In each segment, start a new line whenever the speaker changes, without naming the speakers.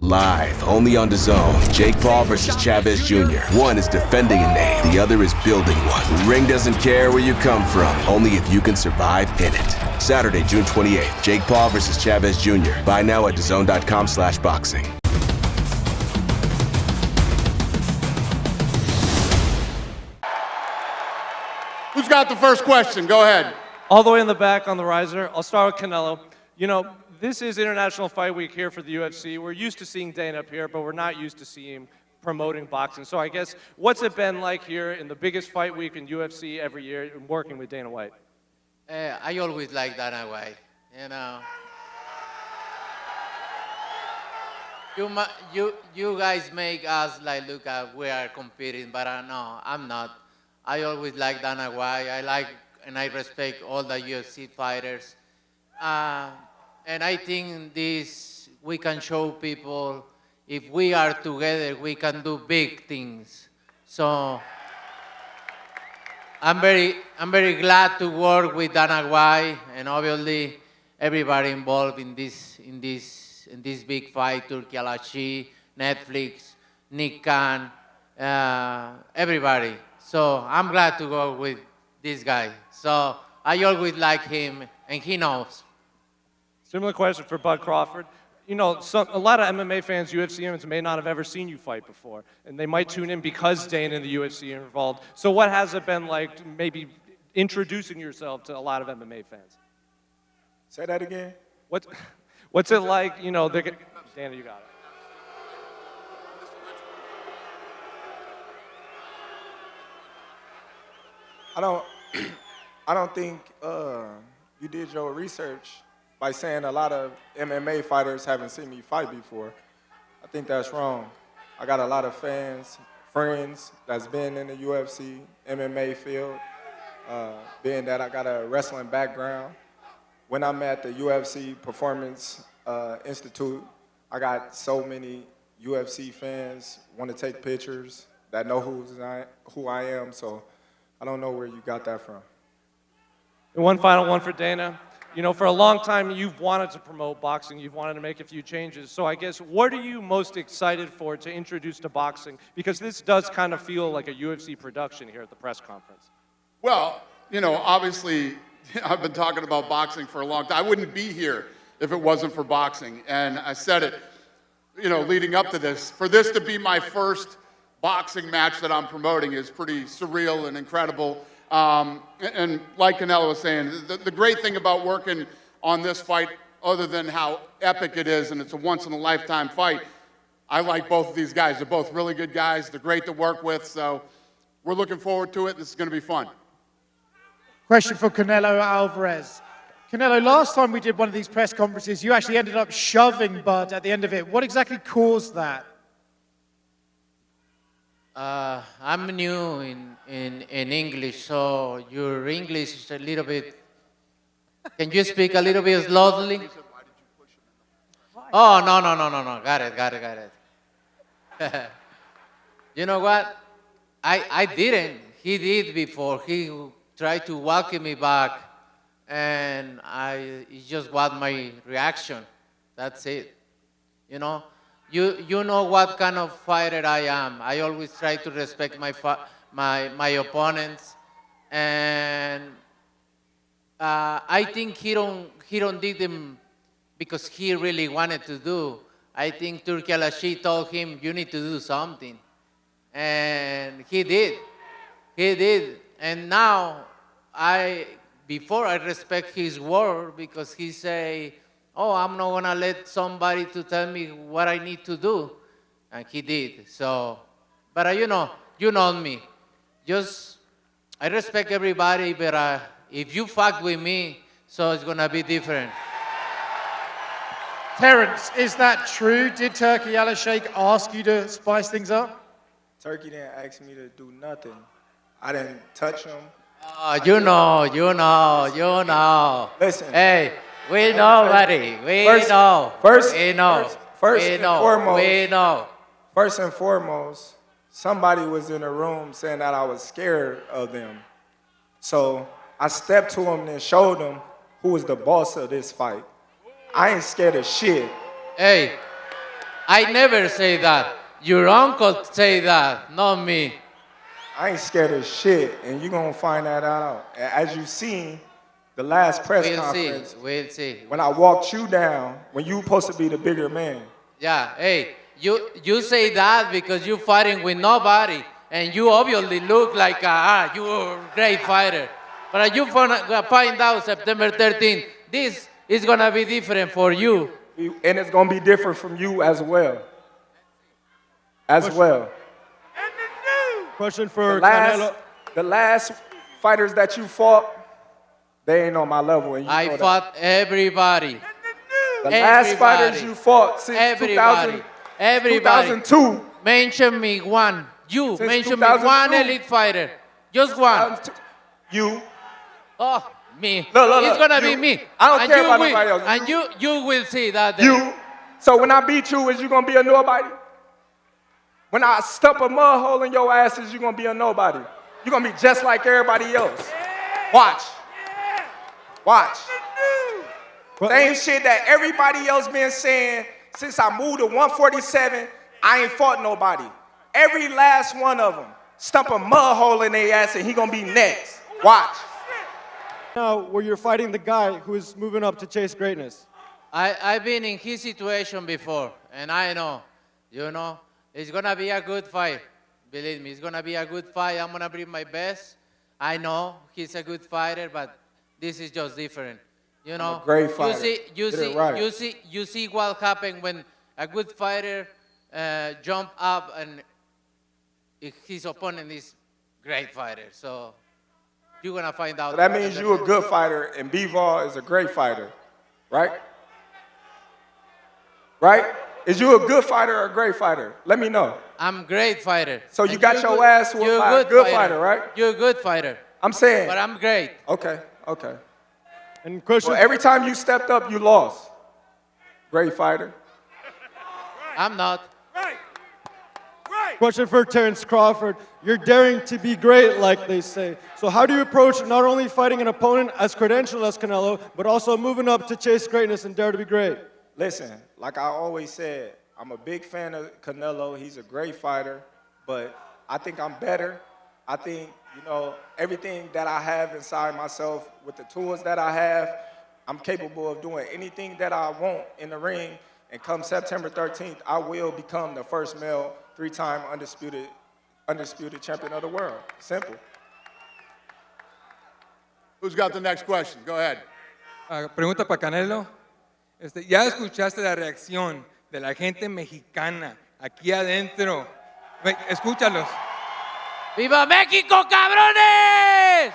Live, only on DAZN. Jake Paul versus Chavez Jr. One is defending a name, the other is building one. The ring doesn't care where you come from, only if you can survive in it. Saturday, June 28th, Jake Paul versus Chavez Jr. Buy now at DAZN.com/boxing.
Who's got the first question? Go ahead.
All the way in the back on the riser. I'll start with Canelo. You know, this is International Fight Week here for the UFC. We're used to seeing Dana up here, but we're not used to seeing him promoting boxing. So I guess, what's it been like here in the biggest fight week in UFC every year, working with Dana White?
I always like Dana White, you know. You guys make us like look at we are competing, but no, I'm not. I always like Dana White. I like and I respect all the UFC fighters. And I think this, we can show people, if we are together, we can do big things. So I'm very glad to work with Dana White and obviously everybody involved in this big fight, Turki Al-Ashi, Netflix, Nick Khan, everybody. So I'm glad to go with this guy. So I always like him and he knows.
Similar question for Bud Crawford. You know, a lot of MMA fans, UFC fans, may not have ever seen you fight before, and they might tune in because Dana and the UFC are involved. So what has it been like maybe introducing yourself to a lot of MMA fans?
Say that again?
What's it like, you know, Dana, you got it.
I don't think you did your research by saying a lot of MMA fighters haven't seen me fight before. I think that's wrong. I got a lot of fans, friends that's been in the UFC, MMA field, being that I got a wrestling background. When I'm at the UFC Performance Institute, I got so many UFC fans want to take pictures that know who I am, so I don't know where you got that from.
And one final one for Dana. You know, for a long time, you've wanted to promote boxing. You've wanted to make a few changes. So I guess, what are you most excited for to introduce to boxing? Because this does kind of feel like a UFC production here at the press conference.
Well, you know, obviously, I've been talking about boxing for a long time. I wouldn't be here if it wasn't for boxing. And I said it, you know, leading up to this. For this to be my first boxing match that I'm promoting is pretty surreal and incredible. And like Canelo was saying, the great thing about working on this fight, other than how epic it is and it's a once-in-a-lifetime fight, I like both of these guys. They're both really good guys. They're great to work with, so we're looking forward to it. This is going to be fun.
Question for Canelo Alvarez. Canelo, last time we did one of these press conferences, you actually ended up shoving Bud at the end of it. What exactly caused that?
I'm new in English, so your English is a little bit... Can you speak a little bit slowly? Oh, no. Got it. You know what? I didn't. He did before. He tried to welcome me back, and it just was my reaction. That's it. You know? You know what kind of fighter I am. I always try to respect my opponents, and I think he don't did them because he really wanted to do. I think Turki Al-Ashi told him, you need to do something, and he did. And now before I respect his word because he say, oh, I'm not gonna let somebody to tell me what I need to do. And he did, so. But you know me. I respect everybody, but if you fuck with me, so it's gonna be different.
Terence, is that true? Did Turki Al-Ashi ask you to spice things up?
Turkey didn't ask me to do nothing. I didn't touch him.
You know.
Listen.
Hey. We know, buddy. We know.
First and foremost, somebody was in the room saying that I was scared of them. So I stepped to him and showed him who was the boss of this fight. I ain't scared of shit.
Hey, I never say that. Your uncle say that, not me.
I ain't scared of shit, and you're going to find that out. As you seen, the last press conference,
We'll see.
when I walked you down, when you supposed to be the bigger man.
Yeah, hey, you say that because you fighting with nobody, and you obviously look like you're a great fighter. But you find out September 13th, this is gonna be different for you.
And it's going to be different from you as well. As well.
Question for Canelo.
The last fighters that you fought, they ain't on my level. And you
I
know
fought everybody.
that. The last fighters you fought since
Everybody.
2002.
Mention me one. You
Since
mention me one
2002.
elite fighter. Just one.
You.
Oh, me.
Look,
It's gonna
you.
be me.
I don't
And
care
you
about
will-
nobody else.
And you will see that day.
You. So when I beat you, is you going to be a nobody? When I stump a mud hole in your ass, is you going to be a nobody? You're going to be just like everybody else. Watch. Watch. Same shit that everybody else been saying since I moved to 147, I ain't fought nobody. Every last one of them stump a mud hole in their ass and he going to be next. Watch.
Now, where you're fighting the guy who is moving up to chase greatness.
I've been in his situation before, and I know, it's gonna be a good fight. Believe me, it's gonna be a good fight. I'm gonna bring my best. I know he's a good fighter, but this is just different.
I'm a great fighter.
You
Get it right.
you see what happened when a good fighter jump up and his opponent is great fighter. So you're gonna find out.
So that means you're a good fighter and Bivol is a great fighter, right? Right? Is you a good fighter or a great fighter? Let me know.
I'm a great fighter.
So you
And
got
you're
your
good-
ass whooped
you're
by a good fighter, right?
You're a good fighter,
I'm saying.
but I'm great.
Okay.
And question.
Well, every time you stepped up, you lost. Great fighter.
I'm not.
Question for Terence Crawford. You're daring to be great, like they say. So how do you approach not only fighting an opponent as credentialed as Canelo, but also moving up to chase greatness and dare to be great?
Listen, like I always said, I'm a big fan of Canelo. He's a great fighter, but I think I'm better. I think, everything that I have inside myself with the tools that I have, I'm capable of doing anything that I want in the ring. And come September 13th, I will become the first male 3-time undisputed champion of the world. Simple.
Who's got the next question? Go ahead.
Pregunta para Canelo. Ya escuchaste la reacción de la gente mexicana aquí adentro. Escúchalos.
¡Viva México, cabrones!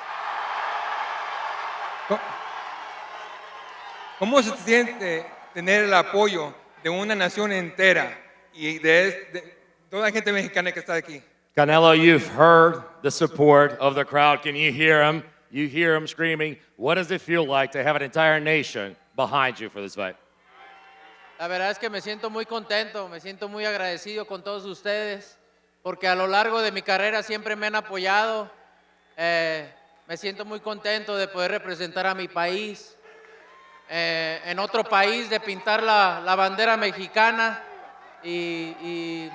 ¿Cómo se siente tener el apoyo de una nación entera y de toda la gente mexicana que está aquí?
Canelo, you've heard the support of the crowd. Can you hear him? You hear him screaming. What does it feel like to have an entire nation behind you for this fight?
La verdad es que me siento muy contento, me siento muy agradecido con todos ustedes, porque a lo largo de mi carrera siempre me han apoyado. Me siento muy contento de poder representar a mi país. En otro país, de pintar la bandera mexicana y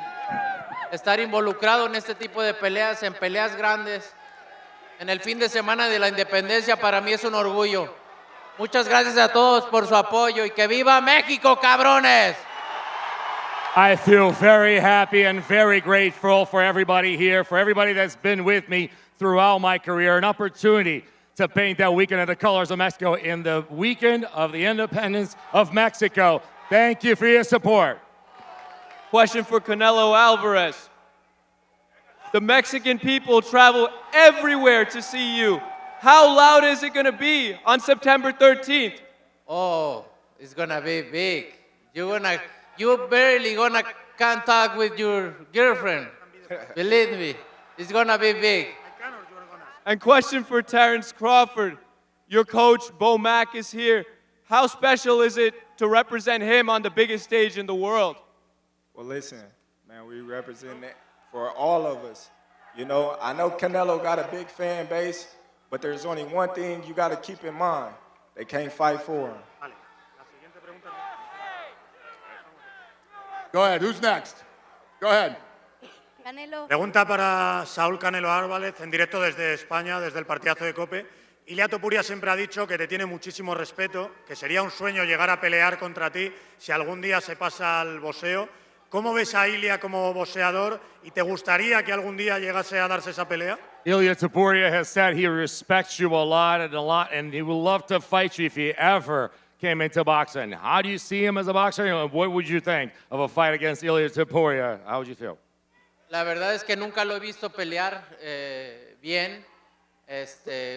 estar involucrado en este tipo de peleas, en peleas grandes. En el fin de semana de la independencia para mí es un orgullo. Muchas gracias a todos por su apoyo y que viva México, cabrones.
I feel very happy and very grateful for everybody here, for everybody that's been with me throughout my career. An opportunity to paint that weekend of the colors of Mexico in the weekend of the independence of Mexico. Thank you for your support.
Question for Canelo Alvarez. The Mexican people travel everywhere to see you. How loud is it going to be on September 13th?
Oh, it's gonna be big. You barely gonna can't talk with your girlfriend. Believe me, it's gonna be big.
And question for Terence Crawford. Your coach, Bo Mack, is here. How special is it to represent him on the biggest stage in the world?
Well, listen, man, we represent that for all of us. I know Canelo got a big fan base, but there's only one thing you got to keep in mind. They can't fight for him.
Go ahead. Who's next? Go ahead.
Canelo.
Pregunta para Saúl Canelo Álvarez, en directo desde España, desde el partidazo de COPE. Ilia Topuria siempre ha dicho que te tiene muchísimo respeto, que sería un sueño llegar a pelear contra ti si algún día se pasa al boxeo. ¿Cómo ves a Ilia como boxeador y te gustaría que algún día llegase a darse esa pelea?
Ilia Topuria has said he respects you a lot, and he would love to fight you if he ever came into boxing. How do you see him as a boxer? And what would you think of a fight against Ilia Topuria? How would you feel?
La verdad es que nunca lo he visto pelear bien,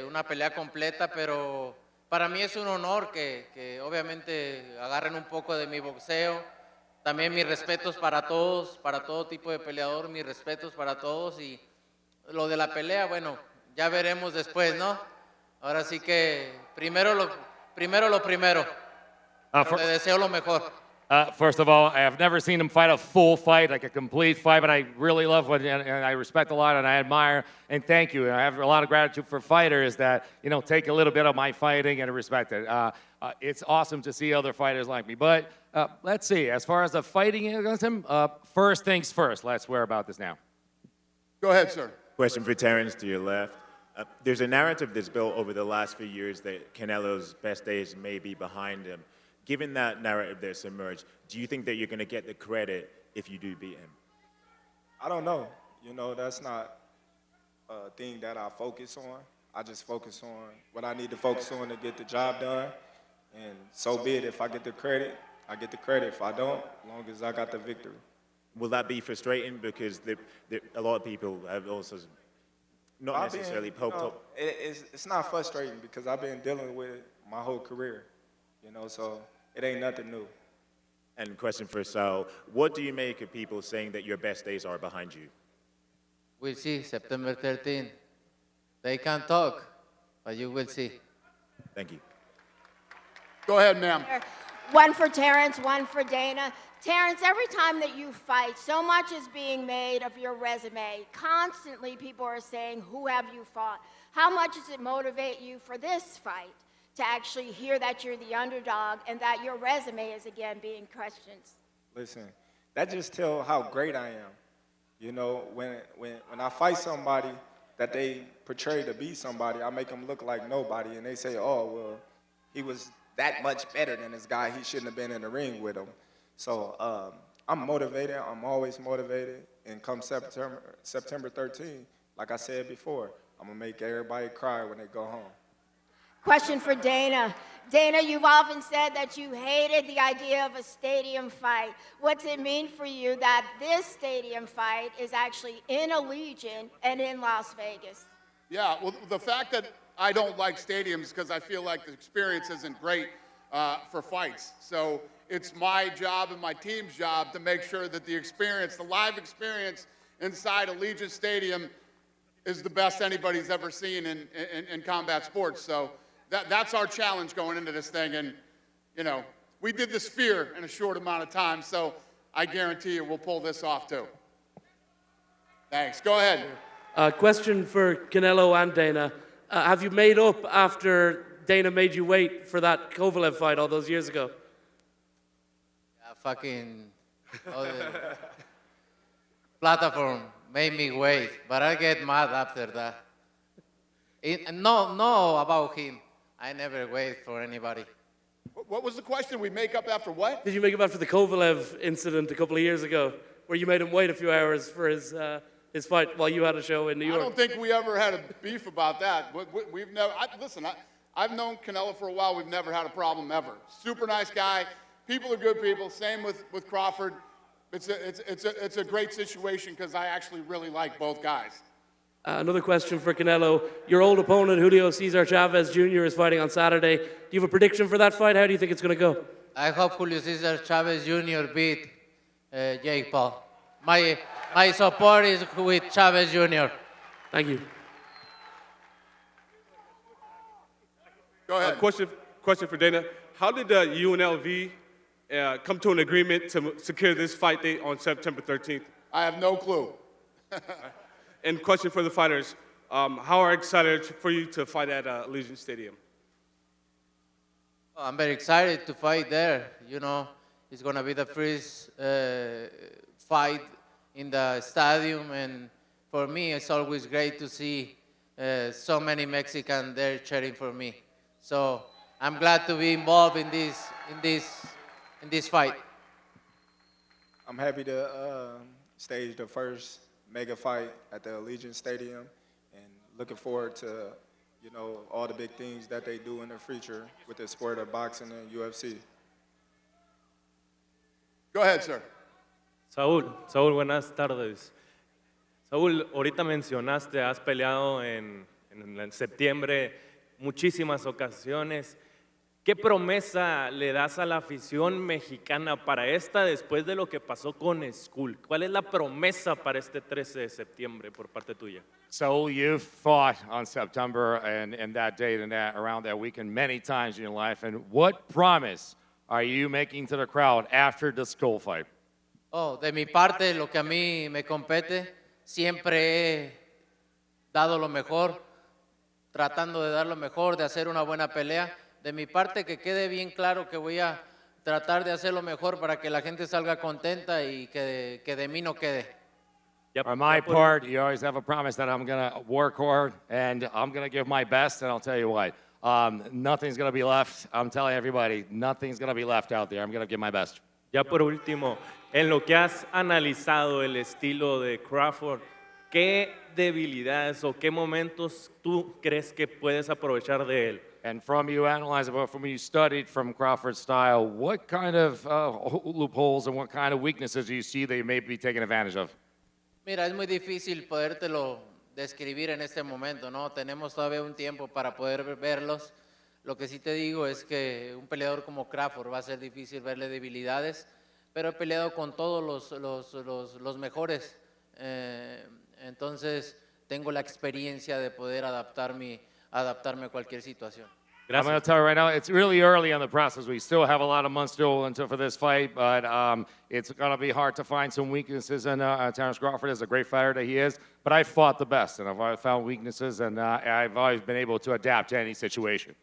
una pelea completa, pero para mí es un honor que obviamente agarren un poco de mi boxeo. También mis respetos para todos, para todo tipo de peleador, mis respetos para todos. Y lo de la pelea, bueno, ya veremos después, ¿no? Ahora sí que primero lo primero. Le deseo lo mejor.
First of all, I have never seen him fight a full fight, like a complete fight, but I really love what, and I respect a lot and I admire, and thank you. And I have a lot of gratitude for fighters that, take a little bit of my fighting and respect it. It's awesome to see other fighters like me. But let's see, as far as the fighting against him, first things first. Let's swear about this now.
Go ahead, sir.
Question for Terence to your left. There's a narrative that's built over the last few years that Canelo's best days may be behind him. Given that narrative that's emerged, do you think that you're going to get the credit if you do beat him?
I don't know. That's not a thing that I focus on. I just focus on what I need to focus on to get the job done. And so be it. If I get the credit, I get the credit. If I don't, as long as I got the victory.
Will that be frustrating? Because a lot of people have also not necessarily poked up.
It's not frustrating because I've been dealing with it my whole career. So it ain't nothing new.
And question for Saul, what do you make of people saying that your best days are behind you?
We'll see, September 13th. They can talk, but you will see.
Thank you.
Go ahead, ma'am.
One for Terence, one for Dana. Terence, every time that you fight, so much is being made of your resume. Constantly, people are saying, who have you fought? How much does it motivate you for this fight to actually hear that you're the underdog and that your resume is again being questioned?
Listen, that just tells how great I am. When I fight somebody that they portray to be somebody, I make them look like nobody, and they say, oh, well, he was that much better than this guy. He shouldn't have been in the ring with him. So I'm motivated. I'm always motivated. And come September 13th, like I said before, I'm going to make everybody cry when they go home.
Question for Dana. Dana, you've often said that you hated the idea of a stadium fight. What's it mean for you that this stadium fight is actually in Allegiant and in Las Vegas?
Yeah, well, the fact that I don't like stadiums because I feel like the experience isn't great for fights. So it's my job and my team's job to make sure that the experience, the live experience inside Allegiant Stadium is the best anybody's ever seen in combat sports. So that's our challenge going into this thing. And, we did the Sphere in a short amount of time, so I guarantee you we'll pull this off too. Thanks. Go ahead.
Question for Canelo and Dana. Have you made up after Dana made you wait for that Kovalev fight all those years ago?
The platform made me wait, but I get mad after that. No, about him. I never wait for anybody.
What was the question? We make up after what?
Did you make up after the Kovalev incident a couple of years ago, where you made him wait a few hours for his fight while you had a show in New York?
I don't think we ever had a beef about that. We've never. Listen, I've known Canelo for a while. We've never had a problem ever. Super nice guy. People are good people. Same with Crawford. It's a great situation because I actually really like both guys.
Another question for Canelo. Your old opponent, Julio Cesar Chavez Jr., is fighting on Saturday. Do you have a prediction for that fight? How do you think it's going to go?
I hope Julio Cesar Chavez Jr. beat Jake Paul. My support is with Chavez Jr.
Thank you.
Go ahead.
Question for Dana. How did UNLV come to an agreement to secure this fight date on September 13th?
I have no clue.
And question for the fighters. How are excited for you to fight at Allegiant Stadium?
I'm very excited to fight there. It's going to be the first fight in the stadium, and for me, it's always great to see so many Mexicans there cheering for me. So I'm glad to be involved in this fight.
I'm happy to stage the first mega fight at the Allegiant Stadium, and looking forward to, all the big things that they do in the future with the sport of boxing and UFC.
Go ahead, sir.
Saúl, buenas tardes. Saúl, ahorita mencionaste, has peleado en septiembre muchísimas ocasiones. ¿Qué promesa le das a la afición mexicana para esta después de lo que pasó con Skull? ¿Cuál es la promesa para este 13 de septiembre por parte tuya?
So you've fought on September and that date and around that weekend many times in your life. And what promise are you making to the crowd after the Skull fight?
Oh, de mi parte, lo que a mí me compete, siempre he dado lo mejor, tratando de dar lo mejor, de hacer una buena pelea. De mi parte, que quede bien claro que voy a tratar de hacer lo mejor para que la gente salga contenta y que de mí no quede.
On my part, you always have a promise that I'm going to work hard and I'm going to give my best. And I'll tell you what, nothing's going to be left. I'm telling everybody, nothing's going to be left out there. I'm going to give my best.
Ya por último, en lo que has analizado el estilo de Crawford, ¿qué debilidades o qué momentos tú crees que puedes aprovechar de él?
And from you analyzing, from you studied from Crawford's style, what kind of loopholes and what kind of weaknesses do you see that you may be taking advantage of?
Mira, es muy difícil podértelo describir en este momento, ¿no? Tenemos todavía un tiempo para poder verlos. Lo que sí te digo es que un peleador como Crawford va a ser difícil verle debilidades, pero he peleado con todos los mejores. Entonces, tengo la experiencia de poder adaptarme a cualquier situación.
I'm going to tell you right now, it's really early in the process. We still have a lot of months still until for this fight, but it's going to be hard to find some weaknesses in Terence Crawford is a great fighter that he is, but I fought the best, and I've always found weaknesses, and I've always been able to adapt to any situation.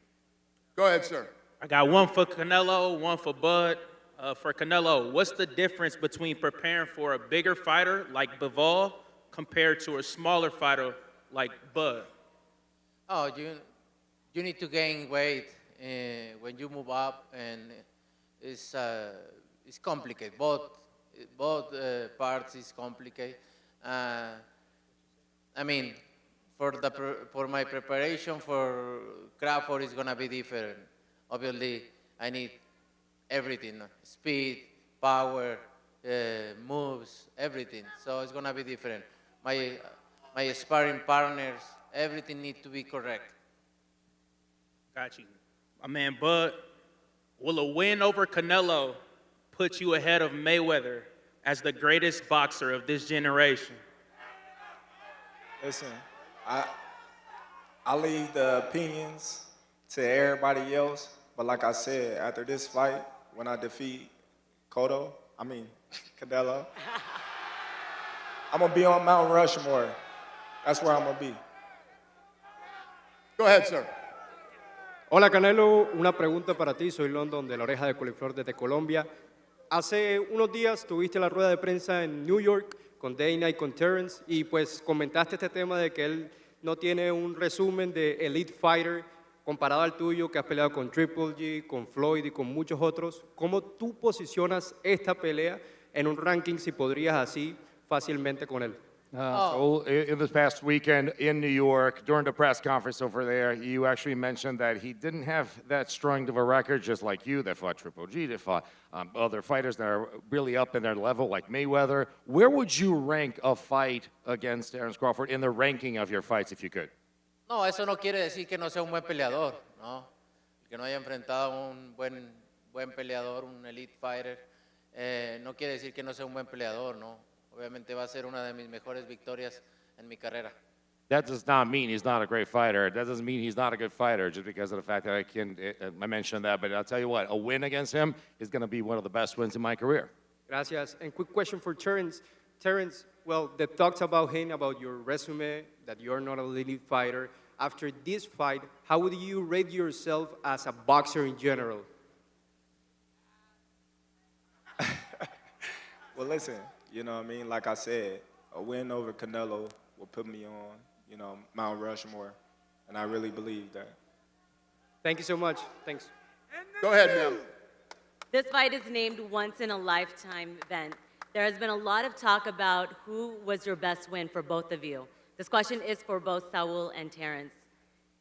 Go ahead, sir.
I got one for Canelo, one for Bud. For Canelo, what's the difference between preparing for a bigger fighter like Bivol compared to a smaller fighter like Bud?
Oh, you need to gain weight when you move up, and it's complicated. Both parts is complicated. I mean, for my preparation for Crawford is gonna be different. Obviously, I need everything: speed, power, moves, everything. So it's gonna be different. My sparring partners, everything needs to be correct.
Got you. My man Bud, will a win over Canelo put you ahead of Mayweather as the greatest boxer of this generation?
Listen, I leave the opinions to everybody else, but like I said, after this fight, when I defeat Canelo, I'm gonna be on Mount Rushmore. That's where I'm gonna be.
Go ahead, sir.
Hola Canelo, una pregunta para ti. Soy London de la Oreja de Coliflor desde Colombia. Hace unos días tuviste la rueda de prensa en New York con Dana y con Terence y pues comentaste este tema de que él no tiene un resumen de Elite Fighter comparado al tuyo, que has peleado con Triple G, con Floyd y con muchos otros. ¿Cómo tú posicionas esta pelea en un ranking si podrías así fácilmente con él?
So in this past weekend in New York, during the press conference over there, you actually mentioned that he didn't have that strong of a record, just like you, that fought Triple G, that fought other fighters that are really up in their level, like Mayweather. Where would you rank a fight against Terence Crawford in the ranking of your fights, if you could?
No, eso no quiere decir que no sea un buen peleador, ¿no? Que no haya enfrentado a un buen peleador, un elite fighter, no quiere decir que no sea un buen peleador, ¿no? Obviamente va a ser una de mis mejores victorias en mi carrera.
That does not mean he's not a great fighter. That doesn't mean he's not a good fighter just because of the fact that I mentioned that. But I'll tell you what, a win against him is going to be one of the best wins in my career.
Gracias. And quick question for Terence. Terence, well, the talks about him, about your resume, that you're not a elite fighter. After this fight, how would you rate yourself as a boxer in general?
Well, listen, you know what I mean? Like I said, a win over Canelo will put me on, Mount Rushmore, and I really believe that.
Thank you so much. Thanks.
Go ahead, ma'am.
This fight is named once in a lifetime event. There has been a lot of talk about who was your best win for both of you. This question is for both Saul and Terence.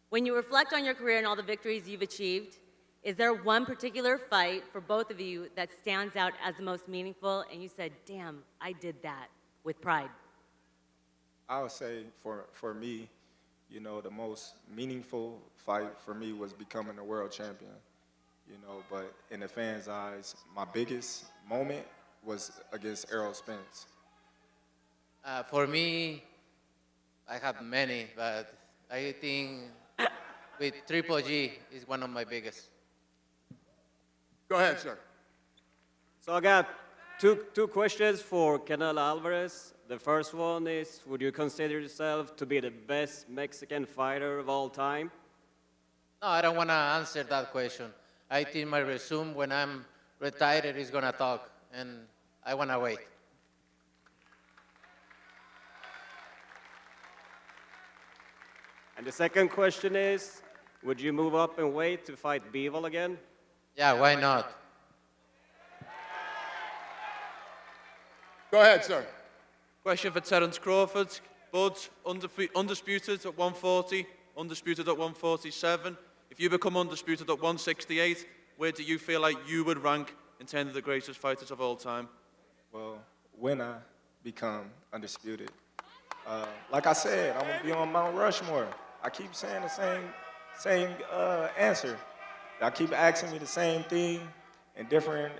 When you reflect on your career and all the victories you've achieved, is there one particular fight for both of you that stands out as the most meaningful and you said, damn, I did that with pride?
I would say for me, the most meaningful fight for me was becoming a world champion, but in the fans' eyes, my biggest moment was against Errol Spence.
For me, I have many, but I think with Triple G is one of my biggest.
Go ahead, sir.
So I got two questions for Canelo Alvarez. The first one is, would you consider yourself to be the best Mexican fighter of all time?
No, I don't want to answer that question. I think my resume when I'm retired is going to talk, and I want to wait.
And the second question is, would you move up in weight to fight Bivol again?
Yeah, why not?
Go ahead, sir.
Question for Terence Crawford. Bud, undisputed at 140, undisputed at 147. If you become undisputed at 168, where do you feel like you would rank in terms of the greatest fighters of all time?
Well, when I become undisputed, like I said, I'm gonna be on Mount Rushmore. I keep saying the same answer. Y'all keep asking me the same thing in different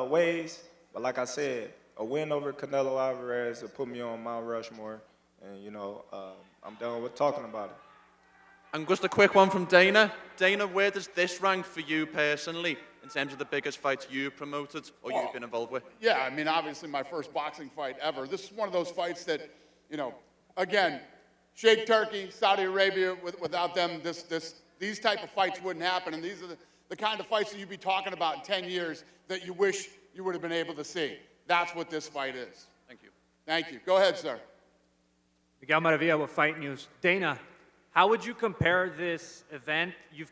ways, but like I said, a win over Canelo Alvarez will put me on Mount Rushmore, and I'm done with talking about it.
And just a quick one from Dana. Dana, where does this rank for you personally in terms of the biggest fights you've promoted or you've been involved with?
Yeah, I mean, obviously my first boxing fight ever. This is one of those fights that, again, Sheikh Turkey, Saudi Arabia, without them, these type of fights wouldn't happen. And these are the kind of fights that you'd be talking about in 10 years that you wish you would have been able to see. That's what this fight is.
Thank you.
Thank you. Go ahead, sir.
Miguel Maravilla with Fight News. Dana, how would you compare this event? You've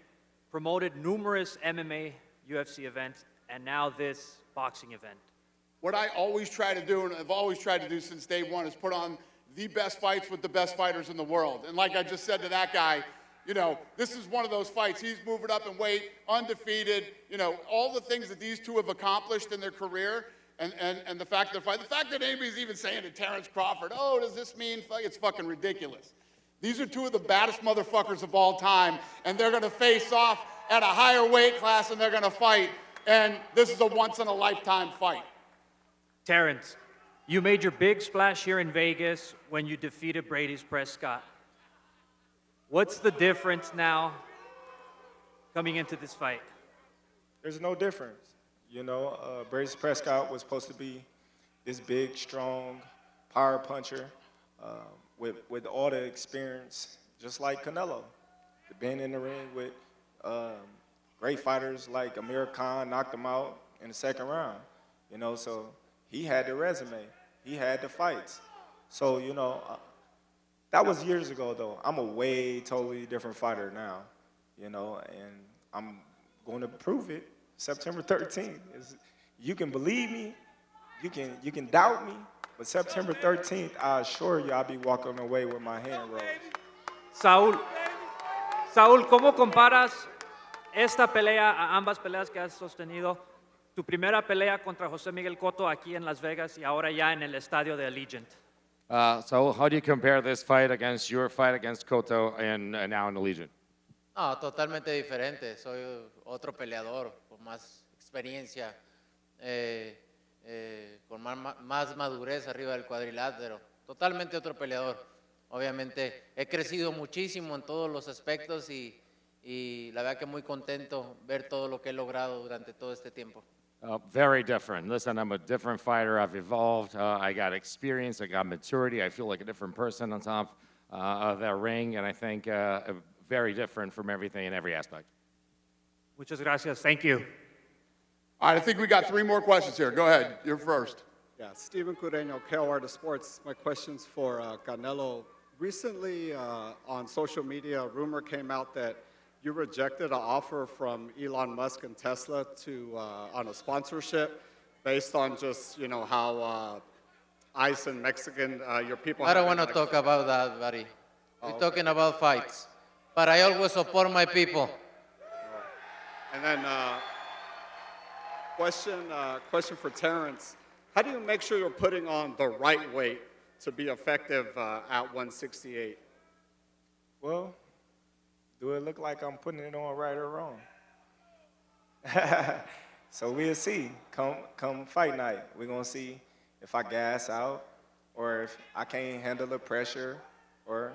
promoted numerous MMA, UFC events, and now this boxing event.
What I always try to do, and I've always tried to do since day one, is put on the best fights with the best fighters in the world. And like I just said to that guy, this is one of those fights. He's moving up in weight, undefeated, all the things that these two have accomplished in their career. And the fact that anybody's even saying to Terence Crawford, oh, does this mean fight? It's fucking ridiculous. These are two of the baddest motherfuckers of all time, and they're going to face off at a higher weight class, and they're going to fight. And this is a once-in-a-lifetime fight.
Terence, you made your big splash here in Vegas when you defeated Brady's Prescott. What's the difference now coming into this fight?
There's no difference. Brace Prescott was supposed to be this big, strong, power puncher with all the experience, just like Canelo. Being in the ring with great fighters like Amir Khan, knocked him out in the second round. So he had the resume. He had the fights. So, that was years ago, though. I'm a way totally different fighter now, and I'm going to prove it. September 13th. You can believe me, you can doubt me, but September 13th, I assure you I'll be walking away with my hand raised.
Saúl, ¿cómo comparas esta pelea a ambas peleas que has sostenido? Tu primera pelea contra José Miguel Cotto aquí en Las Vegas y ahora ya en el estadio de Allegiant.
So how do you compare this fight against your fight against Cotto and now in Allegiant?
No, totalmente diferente. Soy otro peleador con más experiencia, con más madurez arriba del cuadrilátero. Totalmente otro peleador. Obviamente he crecido muchísimo en todos los aspectos y la verdad que muy contento ver todo lo que he logrado durante todo este tiempo.
Very different. Listen, I'm a different fighter. I've evolved. I got experience. I got maturity. I feel like a different person on top of that ring, and I think very different from everything in every aspect.
Muchas gracias. Thank you.
All right, I think we got 3 more questions here. Go ahead. You're first.
Yeah, Steven Cureño, KOR Sports. My question's for Canelo. Recently, on social media, a rumor came out that you rejected an offer from Elon Musk and Tesla to on a sponsorship based on just how ICE and Mexican your people.
I don't want to talk about that, buddy. We're talking about fights. But I always support my people.
And then question for Terence. How do you make sure you're putting on the right weight to be effective at 168?
Well, do it look like I'm putting it on right or wrong? So we'll see. Come fight night, we're gonna see if I gas out or if I can't handle the pressure or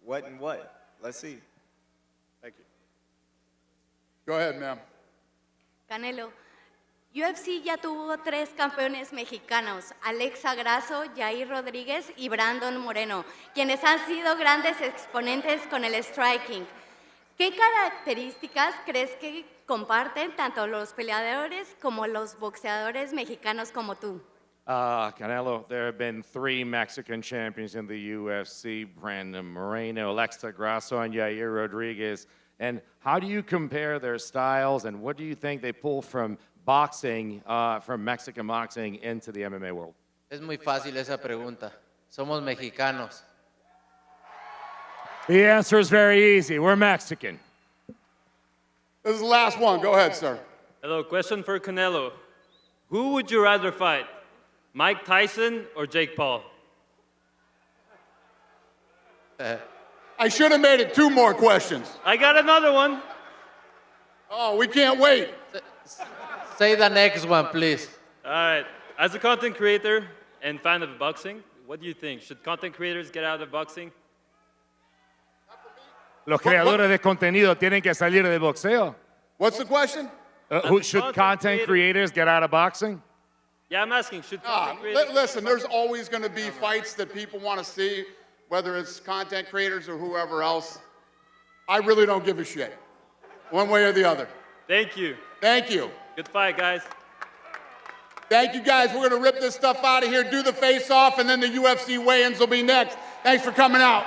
what and what. Let's see.
Thank you. Go ahead, ma'am.
Canelo, UFC ya tuvo 3 campeones mexicanos, Alexa Grasso, Jair Rodríguez y Brandon Moreno, quienes han sido grandes exponentes con el striking. ¿Qué características crees que comparten tanto los peleadores como los boxeadores mexicanos como tú?
Canelo, there have been 3 Mexican champions in the UFC, Brandon Moreno, Alexa Grasso, and Yair Rodriguez. And how do you compare their styles, and what do you think they pull from boxing, from Mexican boxing into the MMA world?
Es muy fácil esa pregunta. Somos mexicanos.
The answer is very easy. We're Mexican.
This is the last one. Go ahead, sir.
Hello, question for Canelo. Who would you rather fight, Mike Tyson or Jake Paul?
I should have made it 2 more questions.
I got another one.
Oh, we can't wait.
Say the next one, please.
All right. As a content creator and fan of boxing, what do you think? Should content creators get out of boxing?
Los creadores de contenido tienen que salir del boxeo.
What's the question?
Should content creators get out of boxing?
Yeah, I'm asking, should content creators...
Listen, there's always going to be fights that people want to see, whether it's content creators or whoever else. I really don't give a shit, one way or the other.
Thank you.
Thank you.
Good fight, guys.
Thank you, guys. We're going to rip this stuff out of here, do the face-off, and then the UFC weigh-ins will be next. Thanks for coming out.